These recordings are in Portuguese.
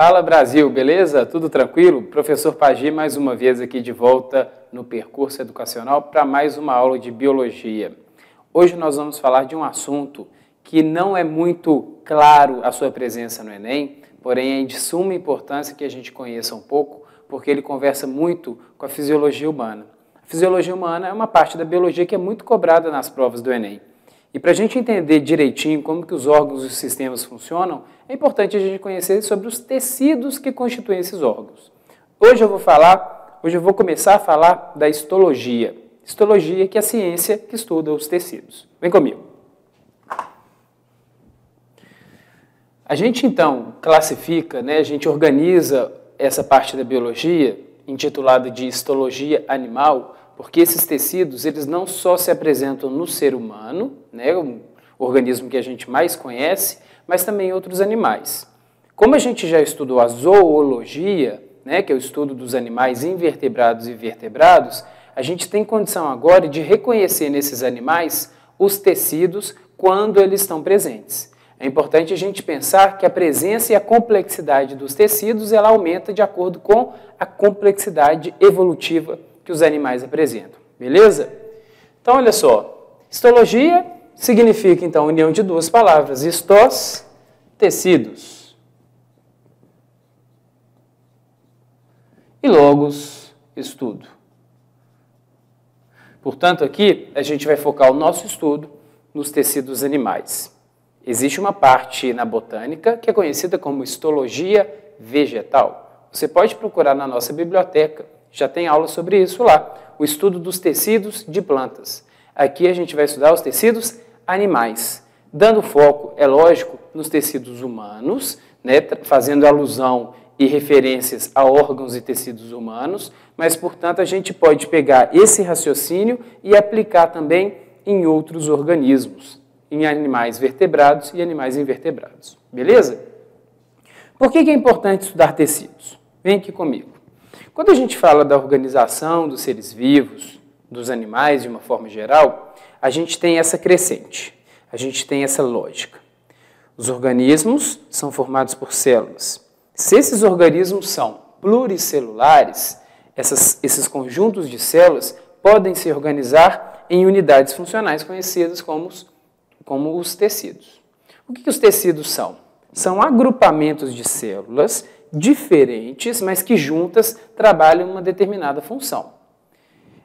Fala Brasil, beleza? Tudo tranquilo? Professor Pagi mais uma vez aqui de volta no percurso educacional para mais uma aula de biologia. Hoje nós vamos falar de um assunto que não é muito claro a sua presença no Enem, porém é de suma importância que a gente conheça um pouco, porque ele conversa muito com a fisiologia humana. A fisiologia humana é uma parte da biologia que é muito cobrada nas provas do Enem. E para a gente entender direitinho como que os órgãos e os sistemas funcionam, é importante a gente conhecer sobre os tecidos que constituem esses órgãos. Hoje eu vou começar a falar da histologia. Histologia, que é a ciência que estuda os tecidos. Vem comigo. A gente então classifica, a gente organiza essa parte da biologia, intitulada de histologia animal, porque esses tecidos, eles não só se apresentam no ser humano, o organismo que a gente mais conhece, mas também em outros animais. Como a gente já estudou a zoologia, que é o estudo dos animais invertebrados e vertebrados, a gente tem condição agora de reconhecer nesses animais os tecidos quando eles estão presentes. É importante a gente pensar que a presença e a complexidade dos tecidos, ela aumenta de acordo com a complexidade evolutiva que os animais apresentam, beleza? Então, olha só, histologia significa, então, união de duas palavras, histós, tecidos, e logos, estudo. Portanto, aqui a gente vai focar o nosso estudo nos tecidos animais. Existe uma parte na botânica que é conhecida como histologia vegetal. Você pode procurar na nossa biblioteca, já tem aula sobre isso lá, o estudo dos tecidos de plantas. Aqui a gente vai estudar os tecidos animais, dando foco, é lógico, nos tecidos humanos, fazendo alusão e referências a órgãos e tecidos humanos, mas, portanto, a gente pode pegar esse raciocínio e aplicar também em outros organismos, em animais vertebrados e animais invertebrados. Beleza? Por que é importante estudar tecidos? Vem aqui comigo. Quando a gente fala da organização dos seres vivos, dos animais de uma forma geral, a gente tem essa crescente, a gente tem essa lógica. Os organismos são formados por células. Se esses organismos são pluricelulares, esses conjuntos de células podem se organizar em unidades funcionais conhecidas como os tecidos. O que os tecidos são? São agrupamentos de células diferentes, mas que juntas trabalham uma determinada função.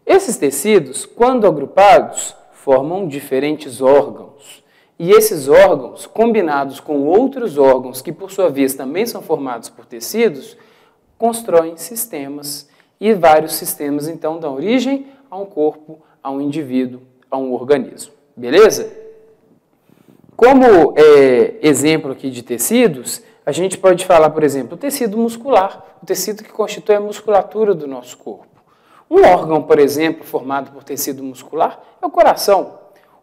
Esses tecidos, quando agrupados, formam diferentes órgãos. E esses órgãos, combinados com outros órgãos, que por sua vez também são formados por tecidos, constroem sistemas. E vários sistemas, então, dão origem a um corpo, a um indivíduo, a um organismo. Beleza? Como exemplo aqui de tecidos, a gente pode falar, por exemplo, o tecido muscular, o tecido que constitui a musculatura do nosso corpo. Um órgão, por exemplo, formado por tecido muscular é o coração.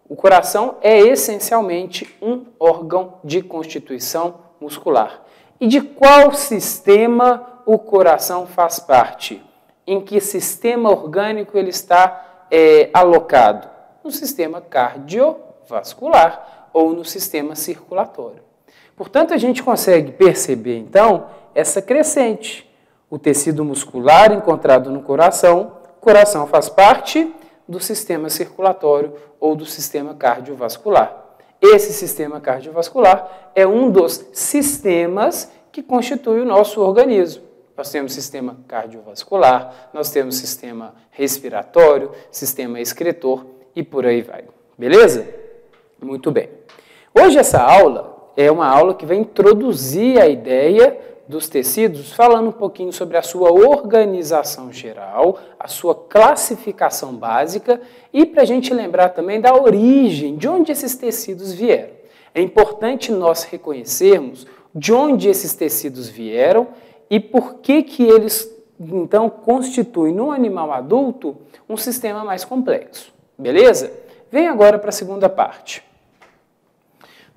O coração é essencialmente um órgão de constituição muscular. E de qual sistema o coração faz parte? Em que sistema orgânico ele está alocado? No sistema cardiovascular ou no sistema circulatório. Portanto, a gente consegue perceber, então, essa crescente. O tecido muscular encontrado no coração, o coração faz parte do sistema circulatório ou do sistema cardiovascular. Esse sistema cardiovascular é um dos sistemas que constitui o nosso organismo. Nós temos sistema cardiovascular, nós temos sistema respiratório, sistema excretor e por aí vai. Beleza? Muito bem. Hoje essa aula é uma aula que vai introduzir a ideia dos tecidos, falando um pouquinho sobre a sua organização geral, a sua classificação básica e para a gente lembrar também da origem, de onde esses tecidos vieram. É importante nós reconhecermos de onde esses tecidos vieram e por que eles, então, constituem no animal adulto um sistema mais complexo. Beleza? Vem agora para a segunda parte.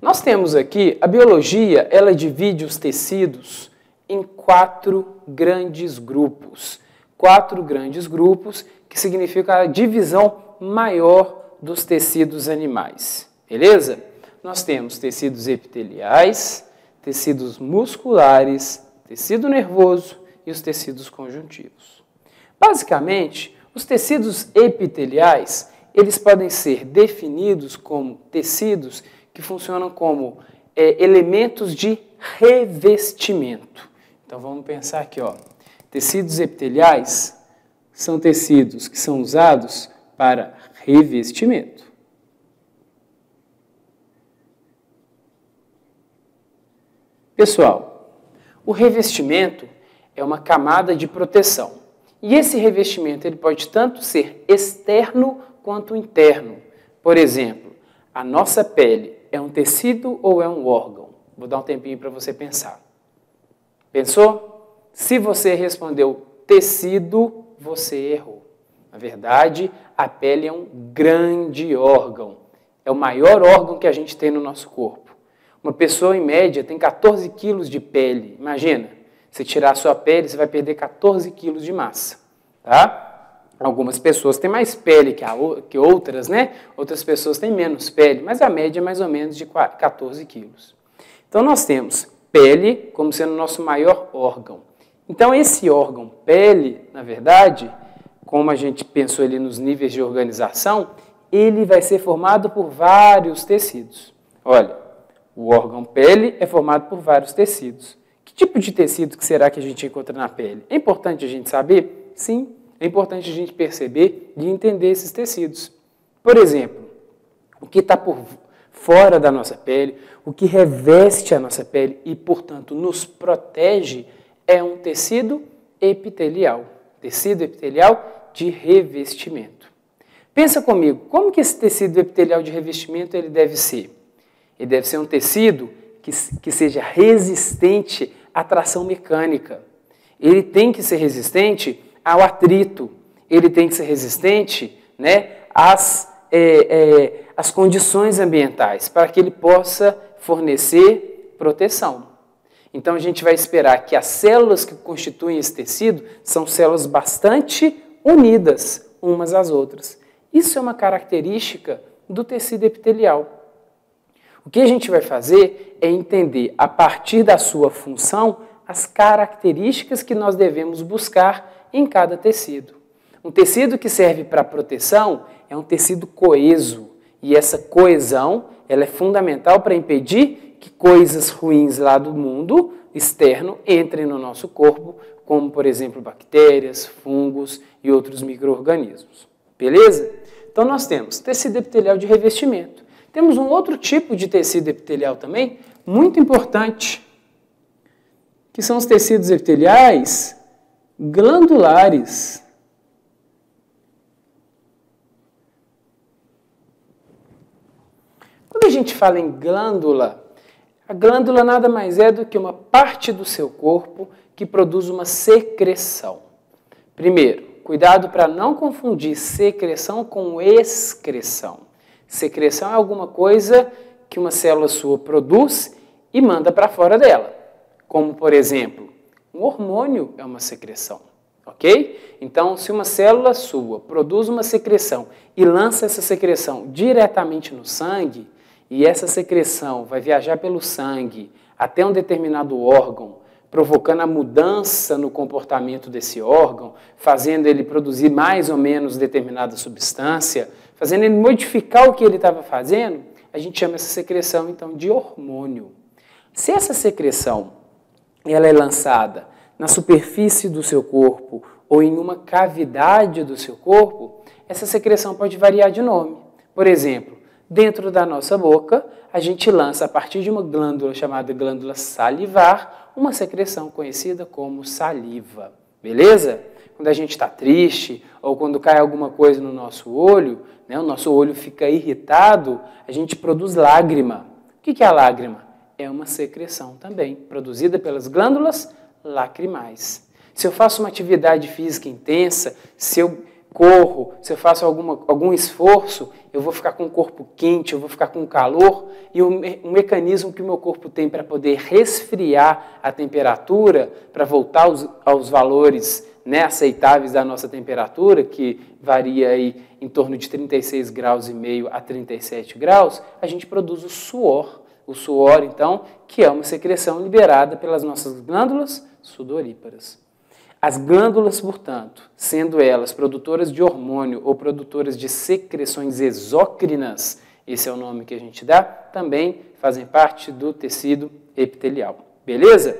Nós temos aqui, a biologia, ela divide os tecidos em 4 grandes grupos. 4 grandes grupos, que significa a divisão maior dos tecidos animais. Beleza? Nós temos tecidos epiteliais, tecidos musculares, tecido nervoso e os tecidos conjuntivos. Basicamente, os tecidos epiteliais, eles podem ser definidos como tecidos que funcionam como elementos de revestimento. Então, vamos pensar aqui, ó. Tecidos epiteliais são tecidos que são usados para revestimento. Pessoal, o revestimento é uma camada de proteção. E esse revestimento ele pode tanto ser externo quanto interno. Por exemplo, a nossa pele é um tecido ou é um órgão? Vou dar um tempinho para você pensar. Pensou? Se você respondeu tecido, você errou. Na verdade, a pele é um grande órgão. É o maior órgão que a gente tem no nosso corpo. Uma pessoa, em média, tem 14 quilos de pele. Imagina, se tirar a sua pele, você vai perder 14 quilos de massa. Tá? Algumas pessoas têm mais pele que outras, né? Outras pessoas têm menos pele, mas a média é mais ou menos de 14 quilos. Então, nós temos pele como sendo o nosso maior órgão. Então, esse órgão pele, na verdade, como a gente pensou ali nos níveis de organização, ele vai ser formado por vários tecidos. Olha, o órgão pele é formado por vários tecidos. Que tipo de tecido que será que a gente encontra na pele? É importante a gente saber? Sim, é importante a gente perceber e entender esses tecidos. Por exemplo, o que está por fora da nossa pele, o que reveste a nossa pele e, portanto, nos protege é um tecido epitelial. Tecido epitelial de revestimento. Pensa comigo, como que esse tecido epitelial de revestimento ele deve ser? Ele deve ser um tecido que seja resistente à tração mecânica. Ele tem que ser resistente ao atrito. Ele tem que ser resistente, né, às condições ambientais, para que ele possa fornecer proteção. Então, a gente vai esperar que as células que constituem esse tecido são células bastante unidas umas às outras. Isso é uma característica do tecido epitelial. O que a gente vai fazer é entender, a partir da sua função, as características que nós devemos buscar em cada tecido. Um tecido que serve para proteção é um tecido coeso. E essa coesão ela é fundamental para impedir que coisas ruins lá do mundo externo entrem no nosso corpo, como, por exemplo, bactérias, fungos e outros micro-organismos. Beleza? Então, nós temos tecido epitelial de revestimento. Temos um outro tipo de tecido epitelial também, muito importante, que são os tecidos epiteliais glandulares. Quando a gente fala em glândula, a glândula nada mais é do que uma parte do seu corpo que produz uma secreção. Primeiro, cuidado para não confundir secreção com excreção. Secreção é alguma coisa que uma célula sua produz e manda para fora dela. Como, por exemplo, um hormônio é uma secreção, ok? Então, se uma célula sua produz uma secreção e lança essa secreção diretamente no sangue, e essa secreção vai viajar pelo sangue até um determinado órgão, provocando a mudança no comportamento desse órgão, fazendo ele produzir mais ou menos determinada substância, fazendo ele modificar o que ele estava fazendo, a gente chama essa secreção, então, de hormônio. Se essa secreção ela é lançada na superfície do seu corpo ou em uma cavidade do seu corpo, essa secreção pode variar de nome. Por exemplo, dentro da nossa boca, a gente lança, a partir de uma glândula chamada glândula salivar, uma secreção conhecida como saliva. Beleza? Quando a gente está triste ou quando cai alguma coisa no nosso olho, né, o nosso olho fica irritado, a gente produz lágrima. O que é a lágrima? É uma secreção também, produzida pelas glândulas lacrimais. Se eu faço uma atividade física intensa, se eu corro, se eu faço algum esforço, eu vou ficar com o corpo quente, eu vou ficar com calor, e um mecanismo que o meu corpo tem para poder resfriar a temperatura, para voltar aos valores, né, aceitáveis da nossa temperatura, que varia aí em torno de 36,5 graus a 37 graus, a gente produz o suor. O suor, então, que é uma secreção liberada pelas nossas glândulas sudoríparas. As glândulas, portanto, sendo elas produtoras de hormônio ou produtoras de secreções exócrinas, esse é o nome que a gente dá, também fazem parte do tecido epitelial. Beleza?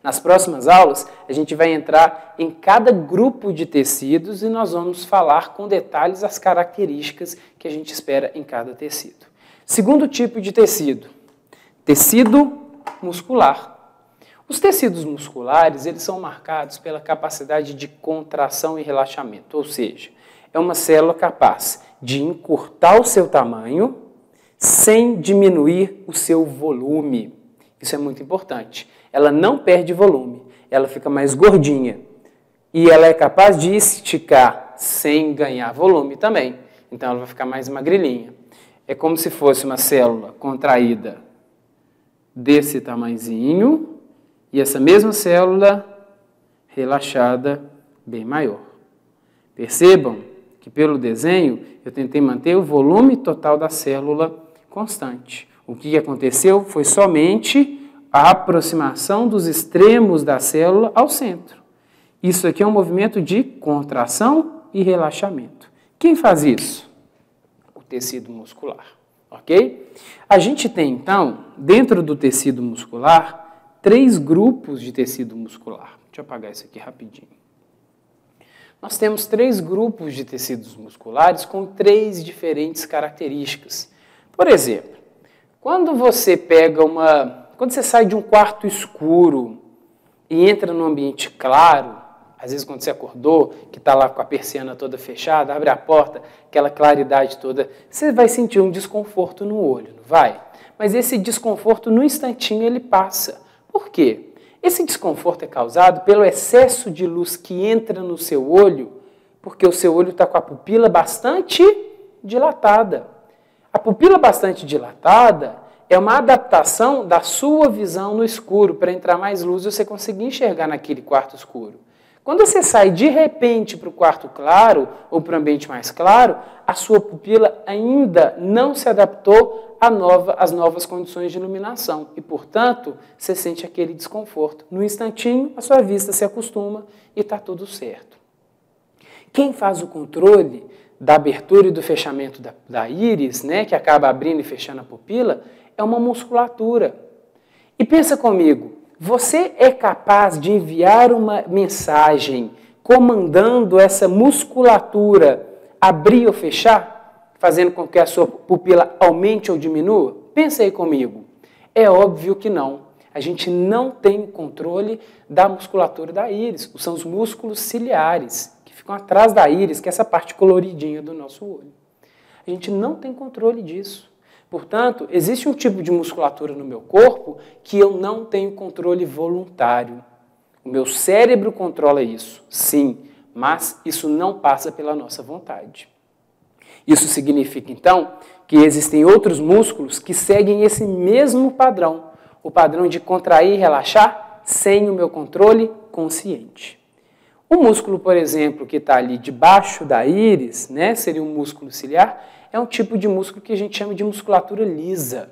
Nas próximas aulas, a gente vai entrar em cada grupo de tecidos e nós vamos falar com detalhes as características que a gente espera em cada tecido. Segundo tipo de tecido, tecido muscular. Os tecidos musculares, eles são marcados pela capacidade de contração e relaxamento, ou seja, é uma célula capaz de encurtar o seu tamanho sem diminuir o seu volume. Isso é muito importante. Ela não perde volume, ela fica mais gordinha. E ela é capaz de esticar sem ganhar volume também. Então ela vai ficar mais magrelinha. É como se fosse uma célula contraída desse tamanhozinho e essa mesma célula relaxada bem maior. Percebam que pelo desenho eu tentei manter o volume total da célula constante. O que aconteceu foi somente a aproximação dos extremos da célula ao centro. Isso aqui é um movimento de contração e relaxamento. Quem faz isso? O tecido muscular, ok? A gente tem, então, dentro do tecido muscular, 3 grupos de tecido muscular. Deixa eu apagar isso aqui rapidinho. Nós temos 3 grupos de tecidos musculares com 3 diferentes características. Por exemplo, quando você sai de um quarto escuro e entra num ambiente claro, às vezes quando você acordou, que está lá com a persiana toda fechada, abre a porta, aquela claridade toda, você vai sentir um desconforto no olho, não vai? Mas esse desconforto, no instantinho, ele passa. Por quê? Esse desconforto é causado pelo excesso de luz que entra no seu olho, porque o seu olho está com a pupila bastante dilatada. A pupila bastante dilatada é uma adaptação da sua visão no escuro para entrar mais luz e você conseguir enxergar naquele quarto escuro. Quando você sai de repente para o quarto claro ou para o ambiente mais claro, a sua pupila ainda não se adaptou às novas condições de iluminação e, portanto, você sente aquele desconforto. No instantinho, a sua vista se acostuma e está tudo certo. Quem faz o controle da abertura e do fechamento da íris, né, que acaba abrindo e fechando a pupila, é uma musculatura. E pensa comigo, você é capaz de enviar uma mensagem comandando essa musculatura abrir ou fechar, fazendo com que a sua pupila aumente ou diminua? Pensa aí comigo. É óbvio que não. A gente não tem controle da musculatura da íris. São os músculos ciliares, que ficam atrás da íris, que é essa parte coloridinha do nosso olho. A gente não tem controle disso. Portanto, existe um tipo de musculatura no meu corpo que eu não tenho controle voluntário. O meu cérebro controla isso, sim, mas isso não passa pela nossa vontade. Isso significa, então, que existem outros músculos que seguem esse mesmo padrão, o padrão de contrair e relaxar sem o meu controle consciente. O músculo, por exemplo, que está ali debaixo da íris, né, seria um músculo ciliar, é um tipo de músculo que a gente chama de musculatura lisa.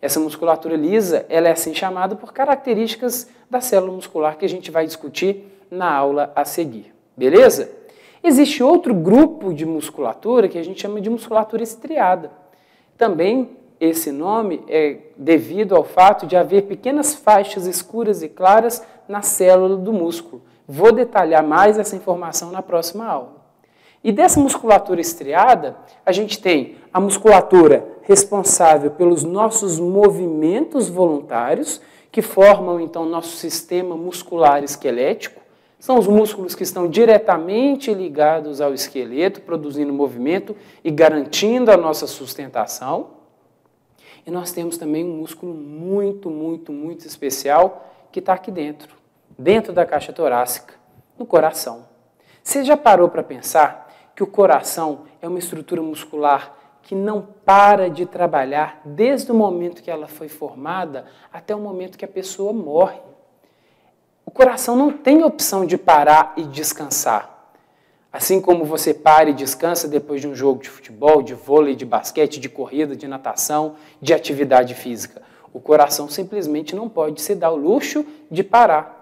Essa musculatura lisa, ela é assim chamada por características da célula muscular que a gente vai discutir na aula a seguir. Beleza? Existe outro grupo de musculatura que a gente chama de musculatura estriada. Também esse nome é devido ao fato de haver pequenas faixas escuras e claras na célula do músculo. Vou detalhar mais essa informação na próxima aula. E dessa musculatura estriada, a gente tem a musculatura responsável pelos nossos movimentos voluntários, que formam, então, nosso sistema muscular esquelético. São os músculos que estão diretamente ligados ao esqueleto, produzindo movimento e garantindo a nossa sustentação. E nós temos também um músculo muito especial que está aqui dentro da caixa torácica, no coração. Você já parou para pensar que o coração é uma estrutura muscular que não para de trabalhar desde o momento que ela foi formada até o momento que a pessoa morre? O coração não tem opção de parar e descansar. Assim como você para e descansa depois de um jogo de futebol, de vôlei, de basquete, de corrida, de natação, de atividade física. O coração simplesmente não pode se dar o luxo de parar.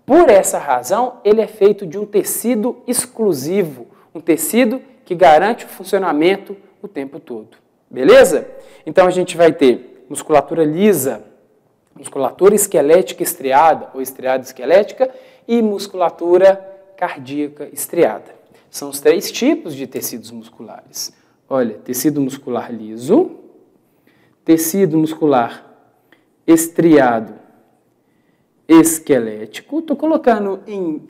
Por essa razão, ele é feito de um tecido exclusivo, um tecido que garante o funcionamento o tempo todo. Beleza? Então, a gente vai ter musculatura lisa, musculatura esquelética estriada ou estriada esquelética e musculatura cardíaca estriada. São os 3 tipos de tecidos musculares. Olha, tecido muscular liso, tecido muscular estriado esquelético. Estou colocando em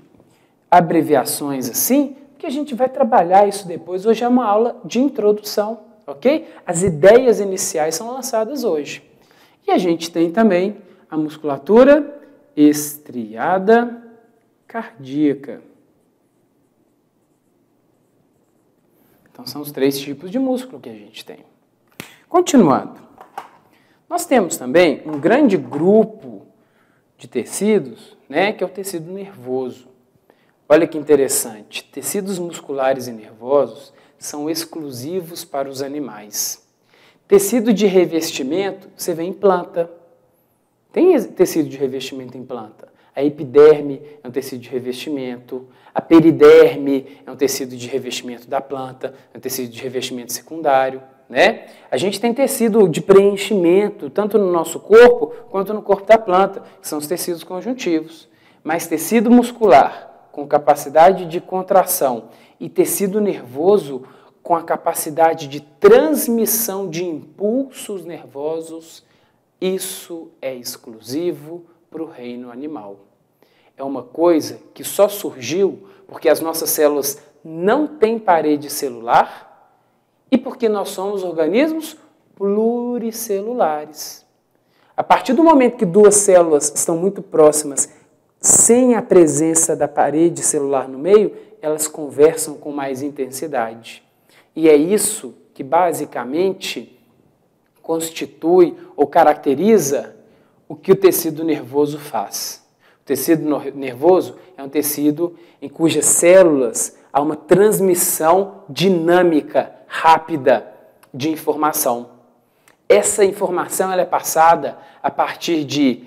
abreviações assim, porque a gente vai trabalhar isso depois. Hoje é uma aula de introdução, ok? As ideias iniciais são lançadas hoje. E a gente tem também a musculatura estriada cardíaca. Então, são os 3 tipos de músculo que a gente tem. Continuando. Nós temos também um grande grupo de tecidos, né, que é o tecido nervoso. Olha que interessante. Tecidos musculares e nervosos são exclusivos para os animais. Tecido de revestimento, você vê em planta. Tem tecido de revestimento em planta. A epiderme é um tecido de revestimento, a periderme é um tecido de revestimento da planta, é um tecido de revestimento secundário, né? A gente tem tecido de preenchimento, tanto no nosso corpo quanto no corpo da planta, que são os tecidos conjuntivos. Mas tecido muscular com capacidade de contração e tecido nervoso com a capacidade de transmissão de impulsos nervosos, isso é exclusivo para o reino animal. É uma coisa que só surgiu porque as nossas células não têm parede celular e porque nós somos organismos pluricelulares. A partir do momento que 2 células estão muito próximas, sem a presença da parede celular no meio, elas conversam com mais intensidade. E é isso que basicamente constitui ou caracteriza o que o tecido nervoso faz. O tecido nervoso é um tecido em cujas células há uma transmissão dinâmica, rápida de informação. Essa informação ela é passada a partir de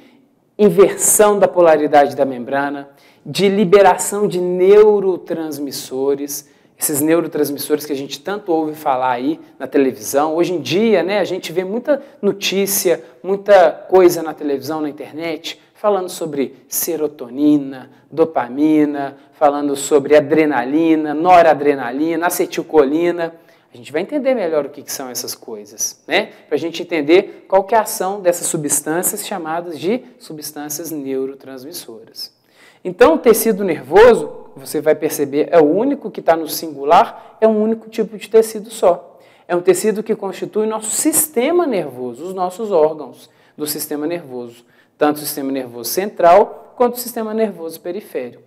inversão da polaridade da membrana, de liberação de neurotransmissores, esses neurotransmissores que a gente tanto ouve falar aí na televisão. Hoje em dia, né, a gente vê muita notícia, muita coisa na televisão, na internet, falando sobre serotonina, dopamina, falando sobre adrenalina, noradrenalina, acetilcolina. A gente vai entender melhor o que são essas coisas, né? Para a gente entender qual que é a ação dessas substâncias chamadas de substâncias neurotransmissoras. Então, o tecido nervoso, você vai perceber, é o único que está no singular, é um único tipo de tecido só. É um tecido que constitui o nosso sistema nervoso, os nossos órgãos do sistema nervoso, tanto o sistema nervoso central quanto o sistema nervoso periférico.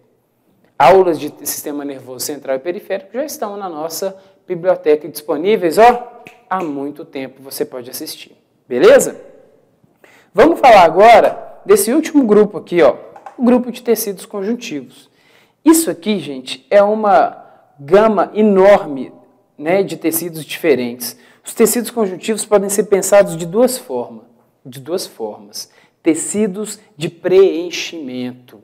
Aulas de sistema nervoso central e periférico já estão na nossa biblioteca disponíveis, ó, há muito tempo você pode assistir. Beleza? Vamos falar agora desse último grupo aqui, ó, o grupo de tecidos conjuntivos. Isso aqui, gente, é uma gama enorme, né, de tecidos diferentes. Os tecidos conjuntivos podem ser pensados de duas formas. Tecidos de preenchimento.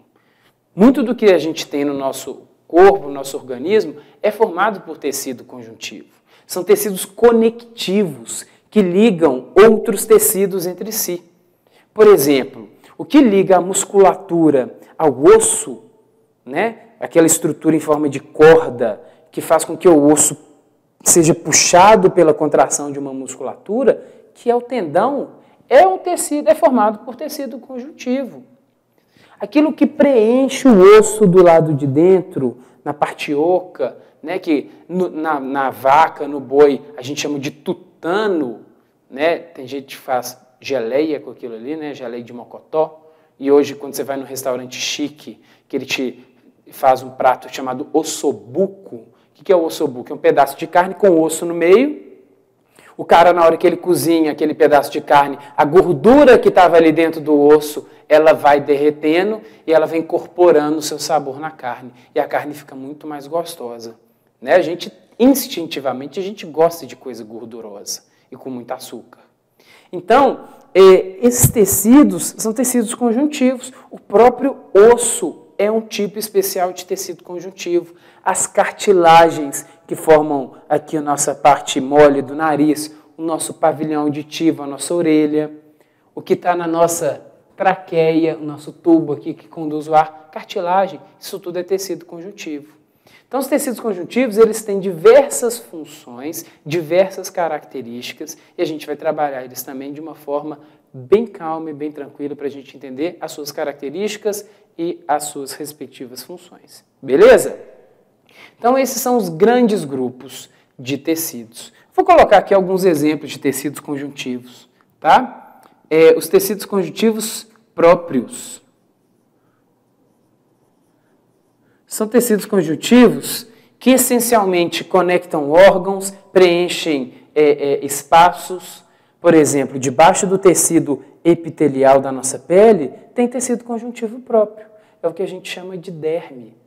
Muito do que a gente tem no nosso corpo, no nosso organismo, é formado por tecido conjuntivo. São tecidos conectivos que ligam outros tecidos entre si. Por exemplo, o que liga a musculatura ao osso, né? Aquela estrutura em forma de corda que faz com que o osso seja puxado pela contração de uma musculatura, que é o tendão, é um tecido, é formado por tecido conjuntivo. Aquilo que preenche o osso do lado de dentro, na parte oca, né, que na vaca, no boi, a gente chama de tutano, né? Tem gente que faz geleia com aquilo ali, né? Geleia de mocotó. E hoje, quando você vai no restaurante chique, que ele te faz um prato chamado ossobuco. O que é o ossobuco? É um pedaço de carne com osso no meio. O cara, na hora que ele cozinha aquele pedaço de carne, a gordura que estava ali dentro do osso, ela vai derretendo e ela vai incorporando o seu sabor na carne. E a carne fica muito mais gostosa. Né? A gente, instintivamente, a gente gosta de coisa gordurosa e com muito açúcar. Então, esses tecidos são tecidos conjuntivos. O próprio osso é um tipo especial de tecido conjuntivo. As cartilagens que formam aqui a nossa parte mole do nariz, o nosso pavilhão auditivo, a nossa orelha, o que está na nossa traqueia, o nosso tubo aqui que conduz o ar, cartilagem, isso tudo é tecido conjuntivo. Então, os tecidos conjuntivos, eles têm diversas funções, diversas características, e a gente vai trabalhar eles também de uma forma bem calma e bem tranquila para a gente entender as suas características e as suas respectivas funções. Beleza? Então, esses são os grandes grupos de tecidos. Vou colocar aqui alguns exemplos de tecidos conjuntivos, tá? Os tecidos conjuntivos próprios. São tecidos conjuntivos que essencialmente conectam órgãos, preenchem espaços. Por exemplo, debaixo do tecido epitelial da nossa pele, tem tecido conjuntivo próprio. É o que a gente chama de derme.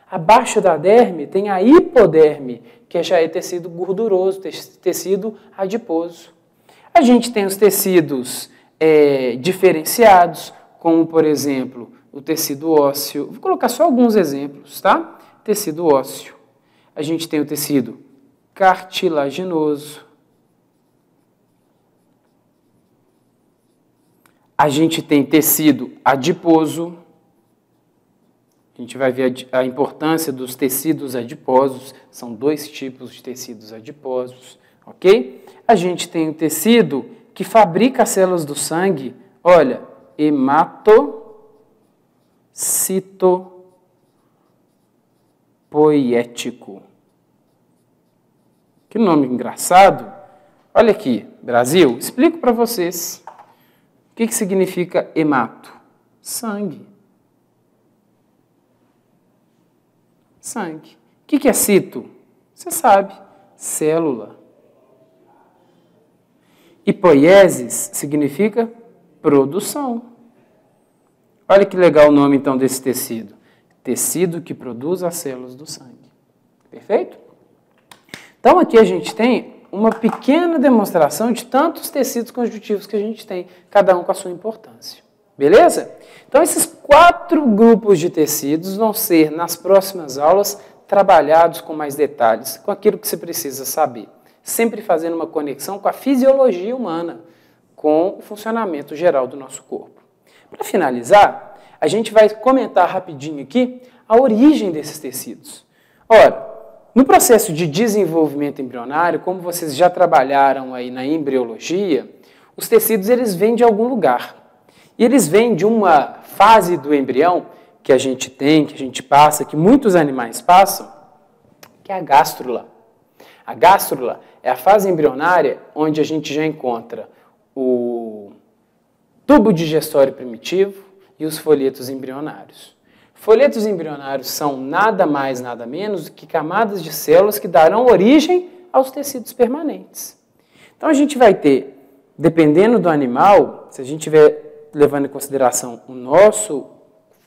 Abaixo da derme tem a hipoderme, que já é tecido gorduroso, tecido adiposo. A gente tem os tecidos diferenciados, como, por exemplo, o tecido ósseo. Vou colocar só alguns exemplos, tá? Tecido ósseo. A gente tem o tecido cartilaginoso. A gente tem tecido adiposo. A gente vai ver a importância dos tecidos adiposos. São 2 tipos de tecidos adiposos, ok? A gente tem o tecido que fabrica as células do sangue. Olha, hematocitopoiético. Que nome engraçado. Olha aqui, Brasil, explico para vocês. O que significa hemato? Sangue. Sangue. O que é cito? Você sabe, célula. E poiesis significa produção. Olha que legal o nome, então, desse tecido. Tecido que produz as células do sangue. Perfeito? Então, aqui a gente tem uma pequena demonstração de tantos tecidos conjuntivos que a gente tem, cada um com a sua importância. Beleza? Então, esses 4 grupos de tecidos vão ser, nas próximas aulas, trabalhados com mais detalhes, com aquilo que você precisa saber. Sempre fazendo uma conexão com a fisiologia humana, com o funcionamento geral do nosso corpo. Para finalizar, a gente vai comentar rapidinho aqui a origem desses tecidos. Ora, no processo de desenvolvimento embrionário, como vocês já trabalharam aí na embriologia, os tecidos eles vêm de algum lugar. E eles vêm de uma fase do embrião que a gente tem, que a gente passa, que muitos animais passam, que é a gástrula. A gástrula é a fase embrionária onde a gente já encontra o tubo digestório primitivo e os folhetos embrionários. Folhetos embrionários são nada mais, nada menos do que camadas de células que darão origem aos tecidos permanentes. Então a gente vai ter, dependendo do animal, se a gente estiver levando em consideração o nosso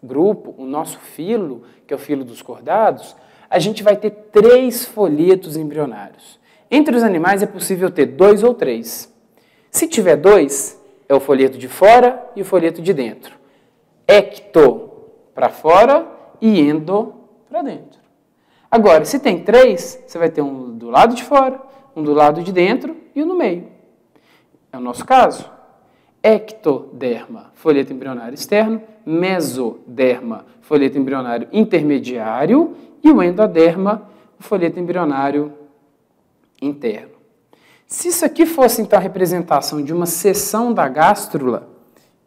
grupo, o nosso filo, que é o filo dos cordados, a gente vai ter 3 folhetos embrionários. Entre os animais é possível ter 2 ou 3. Se tiver 2, é o folheto de fora e o folheto de dentro. Ecto para fora e endo para dentro. Agora, se tem 3, você vai ter um do lado de fora, um do lado de dentro e um no meio. É o nosso caso. Ectoderma, folheto embrionário externo, mesoderma, folheto embrionário intermediário e o endoderma, o folheto embrionário interno. Se isso aqui fosse, então, a representação de uma seção da gástrula,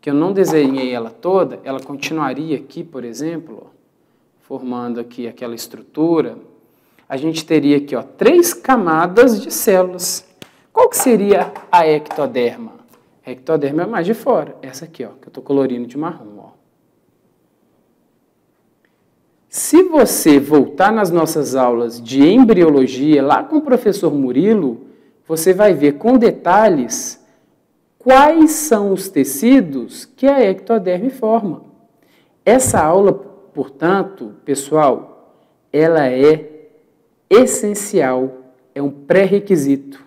que eu não desenhei ela toda, ela continuaria aqui, por exemplo, formando aqui aquela estrutura, a gente teria aqui 3 camadas de células. Qual que seria a ectoderma? A ectoderma é mais de fora, essa aqui, que eu estou colorindo de marrom. Se você voltar nas nossas aulas de embriologia, lá com o professor Murilo, você vai ver com detalhes quais são os tecidos que a ectoderme forma. Essa aula, portanto, pessoal, ela é essencial, é um pré-requisito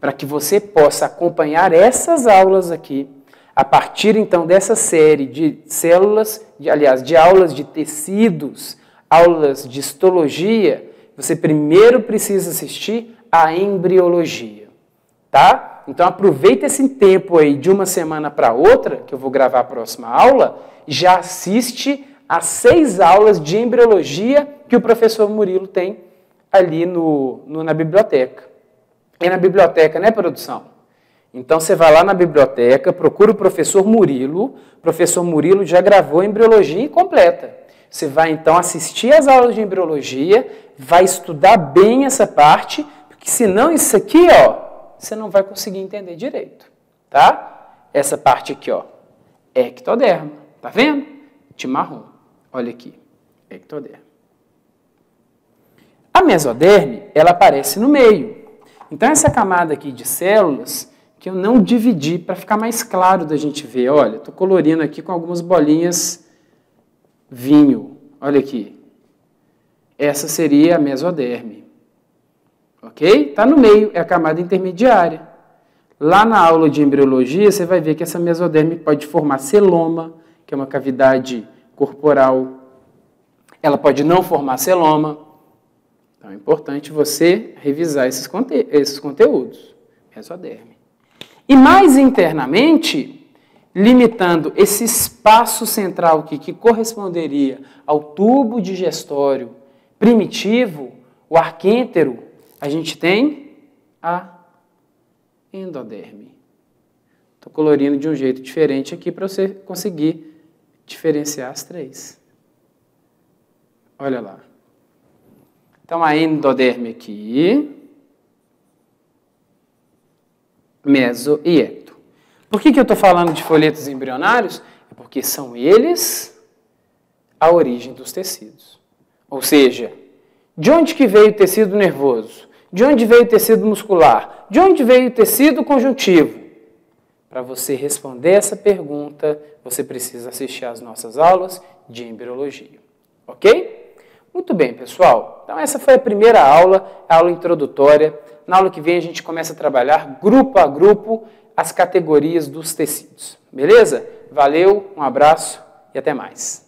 para que você possa acompanhar essas aulas aqui, A partir, então, dessa série de células, de aulas de tecidos, aulas de histologia, você primeiro precisa assistir a embriologia, tá? Então, aproveita esse tempo aí de uma semana para outra, que eu vou gravar a próxima aula, já assiste as 6 aulas de embriologia que o professor Murilo tem ali na biblioteca. É na biblioteca, né, produção? Então, você vai lá na biblioteca, procura o professor Murilo. O professor Murilo já gravou a embriologia incompleta. Você vai, então, assistir às aulas de embriologia, vai estudar bem essa parte, porque senão isso aqui, ó, você não vai conseguir entender direito, tá? Essa parte aqui, ó, ectoderma, tá vendo? De marrom, olha aqui, ectoderma. A mesoderme, ela aparece no meio. Então, essa camada aqui de células, que eu não dividi para ficar mais claro da gente ver. Olha, estou colorindo aqui com algumas bolinhas vinho. Olha aqui. Essa seria a mesoderme. Ok? Está no meio, é a camada intermediária. Lá na aula de embriologia, você vai ver que essa mesoderme pode formar celoma, que é uma cavidade corporal. Ela pode não formar celoma. Então, é importante você revisar esses conteúdos. Mesoderme. E mais internamente, limitando esse espaço central aqui, que corresponderia ao tubo digestório primitivo, o arquêntero, a gente tem a endoderme. Estou colorindo de um jeito diferente aqui para você conseguir diferenciar as 3. Olha lá. Então, a endoderme aqui, meso e ecto. Por que eu estou falando de folhetos embrionários? É porque são eles a origem dos tecidos. Ou seja, de onde que veio o tecido nervoso? De onde veio o tecido muscular? De onde veio o tecido conjuntivo? Para você responder essa pergunta, você precisa assistir às nossas aulas de embriologia. Ok? Muito bem, pessoal. Então, essa foi a primeira aula, a aula introdutória. Na aula que vem, a gente começa a trabalhar grupo a grupo as categorias dos tecidos. Beleza? Valeu, um abraço e até mais.